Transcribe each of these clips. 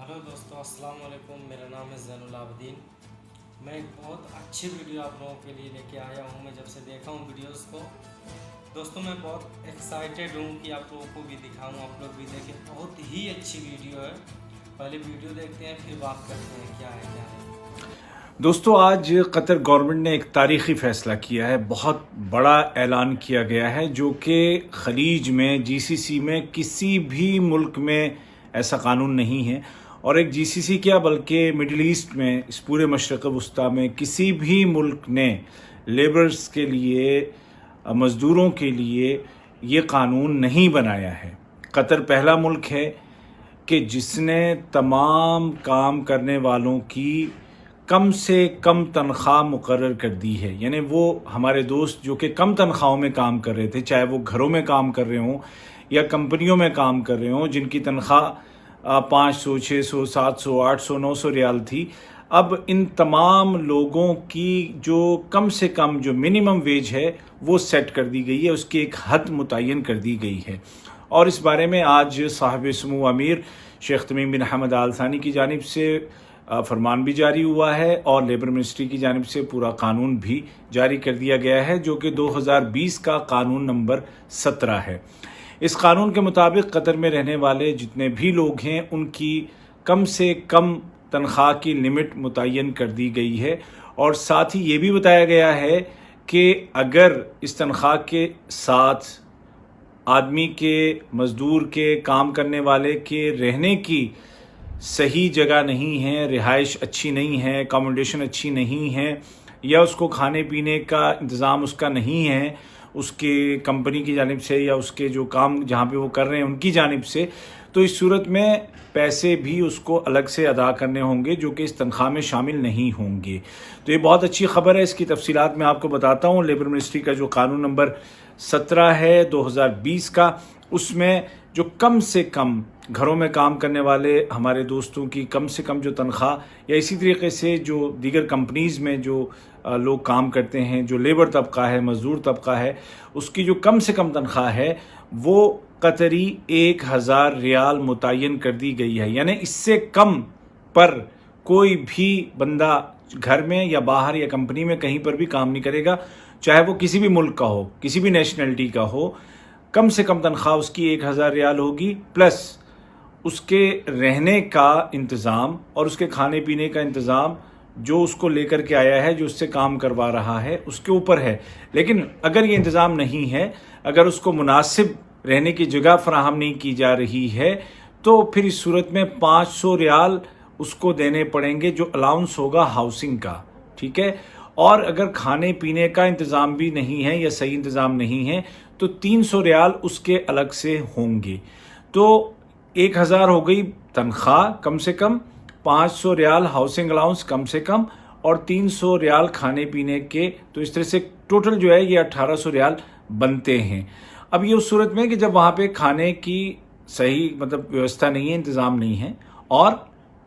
Hello दोस्तों, अस्सलाम वालेकुम। मेरा नाम है ज़ैनुल आबदीन। मैं एक बहुत अच्छी वीडियो आप लोगों के लिए लेके आया हूँ। मैं जब से देखा हूँ वीडियोस को दोस्तों, मैं बहुत एक्साइटेड हूँ कि आप लोगों को भी दिखाऊँ, आप लोग भी देखें। बहुत ही अच्छी वीडियो है। पहले वीडियो देखते हैं, फिर बात करते हैं क्या है क्या नहीं। दोस्तों, आज कतर गवर्नमेंट ने एक तारीखी फ़ैसला किया है। बहुत बड़ा ऐलान किया गया है जो कि खलीज में, जीसीसी में किसी भी मुल्क में ऐसा कानून नहीं है। और एक जीसीसी क्या बल्कि मिडिल ईस्ट में, इस पूरे मशरक़ वस्ता में किसी भी मुल्क ने लेबर्स के लिए, मज़दूरों के लिए ये कानून नहीं बनाया है। कतर पहला मुल्क है कि जिसने तमाम काम करने वालों की कम से कम तनख्वाह मुकर्रर कर दी है। यानी वो हमारे दोस्त जो कि कम तनख्वाहों में काम कर रहे थे, चाहे वो घरों में काम कर रहे हों या कंपनियों में काम कर रहे हों, जिनकी तनख्वाह 500, 600, 700, 800, 900 रियाल थी, अब इन तमाम लोगों की जो कम से कम जो मिनिमम वेज है वो सेट कर दी गई है, उसकी एक हद मुतय्यन कर दी गई है। और इस बारे में आज साहिब समू अमीर शेख तमीम बिन हमद आल थानी की जानिब से फरमान भी जारी हुआ है और लेबर मिनिस्ट्री की जानिब से पूरा कानून भी जारी कर दिया गया है, जो कि 2020 का कानून नंबर 17 है। इस कानून के मुताबिक कतर में रहने वाले जितने भी लोग हैं उनकी कम से कम तनख्वाह की लिमिट मुतय्यन कर दी गई है। और साथ ही ये भी बताया गया है कि अगर इस तनख्वाह के साथ आदमी के, मज़दूर के, काम करने वाले के रहने की सही जगह नहीं है, रिहाइश अच्छी नहीं है, अकोमोडेशन अच्छी नहीं है, या उसको खाने पीने का इंतज़ाम उसका नहीं है उसके कंपनी की जानिब से या उसके जो काम जहाँ पे वो कर रहे हैं उनकी जानिब से, तो इस सूरत में पैसे भी उसको अलग से अदा करने होंगे जो कि इस तनख्वाह में शामिल नहीं होंगे। तो ये बहुत अच्छी खबर है। इसकी तफसीलात मैं आपको बताता हूँ। लेबर मिनिस्ट्री का जो कानून नंबर 17 है 2020 का, उसमें जो कम से कम घरों में काम करने वाले हमारे दोस्तों की कम से कम जो तनख्वाह, या इसी तरीके से जो दीगर कंपनीज़ में जो लोग काम करते हैं, जो लेबर तबका है, मज़दूर तबका है, उसकी जो कम से कम तनख्वाह है वो कतरी 1000 रियाल मुतय्यन कर दी गई है। यानी इससे कम पर कोई भी बंदा घर में या बाहर या कंपनी में कहीं पर भी काम नहीं करेगा, चाहे वो किसी भी मुल्क का हो, किसी भी नेशनलिटी का हो। कम से कम तनख्वाह उसकी 1000 रियाल होगी, प्लस उसके रहने का इंतज़ाम और उसके खाने पीने का इंतज़ाम जो उसको लेकर के आया है, जो उससे काम करवा रहा है, उसके ऊपर है। लेकिन अगर ये इंतज़ाम नहीं है, अगर उसको मुनासिब रहने की जगह फराहम नहीं की जा रही है, तो फिर इस सूरत में 500 रियाल उसको देने पड़ेंगे जो अलाउंस होगा हाउसिंग का, ठीक है। और अगर खाने पीने का इंतज़ाम भी नहीं है या सही इंतज़ाम नहीं है तो 300 रियाल उसके अलग से होंगे। तो 1000 हो गई तनख्वाह कम से कम, 500 रियाल हाउसिंग अलाउंस कम से कम, और 300 रियाल खाने पीने के। तो इस तरह से टोटल जो है ये 1800 रियाल बनते हैं। अब ये उस सूरत में कि जब वहाँ पे खाने की सही व्यवस्था नहीं है, इंतज़ाम नहीं है, और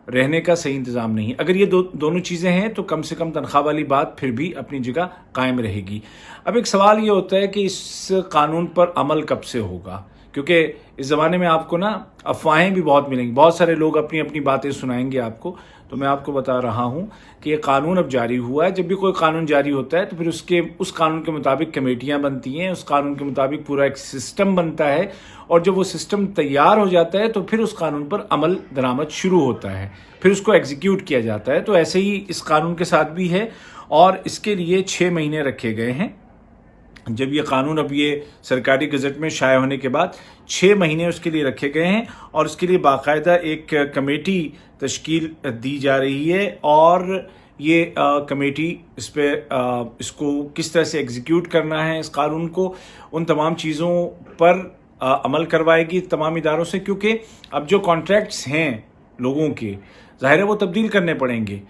रहने का सही इंतज़ाम नहीं है। अगर ये दोनों चीज़ें हैं तो कम से कम तनख्वाह वाली बात फिर भी अपनी जगह कायम रहेगी। अब एक सवाल ये होता है कि इस कानून पर अमल कब से होगा, क्योंकि इस ज़माने में आपको ना अफवाहें भी बहुत मिलेंगी, बहुत सारे लोग अपनी अपनी बातें सुनाएंगे आपको। तो मैं आपको बता रहा हूँ कि ये कानून अब जारी हुआ है। जब भी कोई कानून जारी होता है तो फिर उस कानून के मुताबिक कमेटियाँ बनती हैं, उस कानून के मुताबिक पूरा एक सिस्टम बनता है, और जब वो सिस्टम तैयार हो जाता है तो फिर उस कानून पर अमल दरामद शुरू होता है, फिर उसको एग्जीक्यूट किया जाता है। तो ऐसे ही इस कानून के साथ भी है, और इसके लिए 6 महीने रखे गए हैं। जब ये कानून अब ये सरकारी गज़ट में शाया होने के बाद 6 महीने उसके लिए रखे गए हैं, और उसके लिए बाकायदा एक कमेटी तश्कील दी जा रही है, और ये कमेटी इसको किस तरह से एग्जीक्यूट करना है, इस कानून को, उन तमाम चीज़ों पर अमल करवाएगी तमाम इदारों से। क्योंकि अब जो कॉन्ट्रैक्ट्स हैं लोगों के, ज़ाहिर है वो तब्दील करने पड़ेंगे।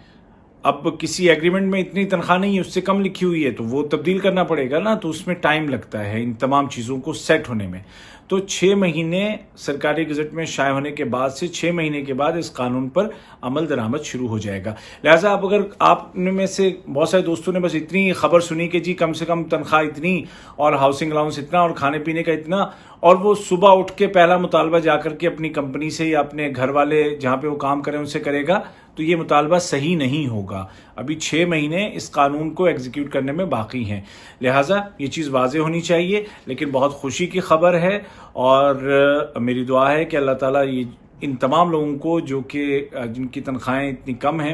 अब किसी एग्रीमेंट में इतनी तनख्वाह नहीं है, उससे कम लिखी हुई है, तो वो तब्दील करना पड़ेगा ना, तो उसमें टाइम लगता है इन तमाम चीज़ों को सेट होने में। तो 6 महीने सरकारी गज़ट में शाया होने के बाद से 6 महीने के बाद इस कानून पर अमल दरामद शुरू हो जाएगा। लिहाजा अब अगर आप में से बहुत सारे दोस्तों ने बस इतनी खबर सुनी कि जी कम से कम तनख्वाह इतनी और हाउसिंग अलाउंस इतना और खाने पीने का इतना اور وہ صبح اٹھ کے پہلا مطالبہ جا کر کے اپنی کمپنی سے یا اپنے گھر والے جہاں پہ وہ کام کریں ان سے کرے گا تو یہ مطالبہ صحیح نہیں ہوگا. ابھی 6 مہینے اس قانون کو ایگزیکیوٹ کرنے میں باقی ہیں, لہٰذا یہ چیز واضح ہونی چاہیے. لیکن بہت خوشی کی خبر ہے اور میری دعا ہے کہ اللہ تعالیٰ یہ ان تمام لوگوں کو جو کہ جن کی تنخواہیں اتنی کم ہیں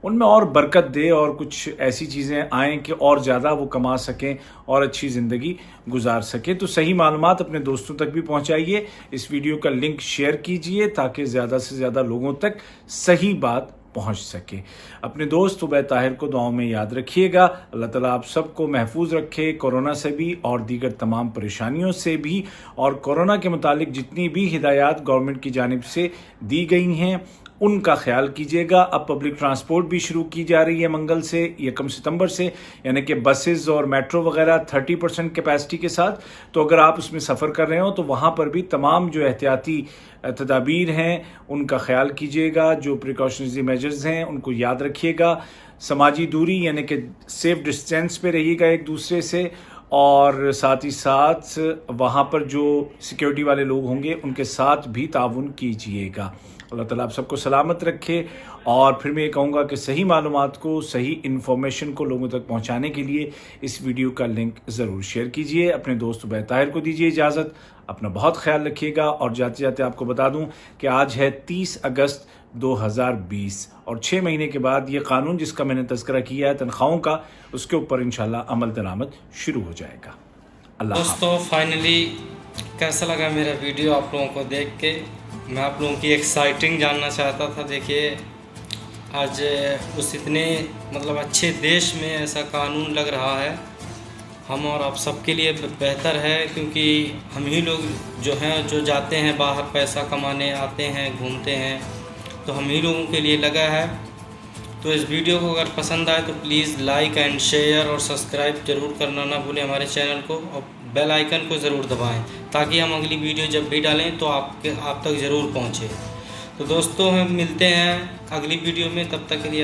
ان میں اور برکت دے اور کچھ ایسی چیزیں آئیں کہ اور زیادہ وہ کما سکیں اور اچھی زندگی گزار سکیں. تو صحیح معلومات اپنے دوستوں تک بھی پہنچائیے, اس ویڈیو کا لنک شیئر کیجئے تاکہ زیادہ سے زیادہ لوگوں تک صحیح بات پہنچ سکے. اپنے دوست عبید طاہر کو دعاؤں میں یاد رکھیے گا. اللہ تعالیٰ آپ سب کو محفوظ رکھے کورونا سے بھی اور دیگر تمام پریشانیوں سے بھی, اور کورونا کے متعلق جتنی بھی ہدایات گورنمنٹ کی جانب سے دی گئی ہیں ان کا خیال کیجیے گا. اب پبلک ٹرانسپورٹ بھی شروع کی جا رہی ہے منگل سے 1 ستمبر سے, یعنی کہ بسز اور میٹرو وغیرہ 30% کیپیسٹی کے ساتھ. تو اگر آپ اس میں سفر کر رہے ہو تو وہاں پر بھی تمام جو احتیاطی تدابیر ہیں ان کا خیال کیجیے گا, جو پریکاشنری میجرز ہیں ان کو یاد رکھیے گا. سماجی دوری یعنی کہ سیف ڈسٹینس پہ رہیے گا ایک دوسرے سے, اور ساتھ ہی ساتھ وہاں پر جو سیکیورٹی والے لوگ ہوں گے ان کے ساتھ بھی تعاون کیجیے گا. اللہ تعالیٰ آپ سب کو سلامت رکھے. اور پھر میں یہ کہوں گا کہ صحیح معلومات کو, صحیح انفارمیشن کو لوگوں تک پہنچانے کے لیے اس ویڈیو کا لنک ضرور شیئر کیجیے. اپنے دوست عبید طاہر کو دیجیے اجازت, اپنا بہت خیال رکھیے گا. اور جاتے جاتے آپ کو بتا دوں کہ آج ہے 30 اگست 2020 اور 6 مہینے کے بعد یہ قانون جس کا میں نے تذکرہ کیا ہے تنخواہوں کا, اس کے اوپر انشاءاللہ عمل درآمد شروع ہو جائے گا. اللہ دوستو فائنلی کیسا لگا میرا ویڈیو آپ لوگوں کو دیکھ کے؟ میں آپ لوگوں کی ایکسائٹنگ جاننا چاہتا تھا. دیکھیے آج اس اتنے اچھے دیش میں ایسا قانون لگ رہا ہے, ہم اور آپ سب کے لیے بہتر ہے, کیونکہ ہم ہی لوگ جو ہیں جو جاتے ہیں باہر پیسہ کمانے آتے ہیں گھومتے ہیں, تو ہم ہی لوگوں کے لیے لگا ہے. تو اس ویڈیو کو اگر پسند آئے تو پلیز لائک اینڈ شیئر اور سبسکرائب ضرور کرنا نہ بھولیں ہمارے چینل کو, اور بیل آئیکن کو ضرور دبائیں تاکہ ہم اگلی ویڈیو جب بھی ڈالیں تو آپ تک ضرور پہنچے. تو دوستوں ہم ملتے ہیں اگلی ویڈیو میں, تب تک کے لیے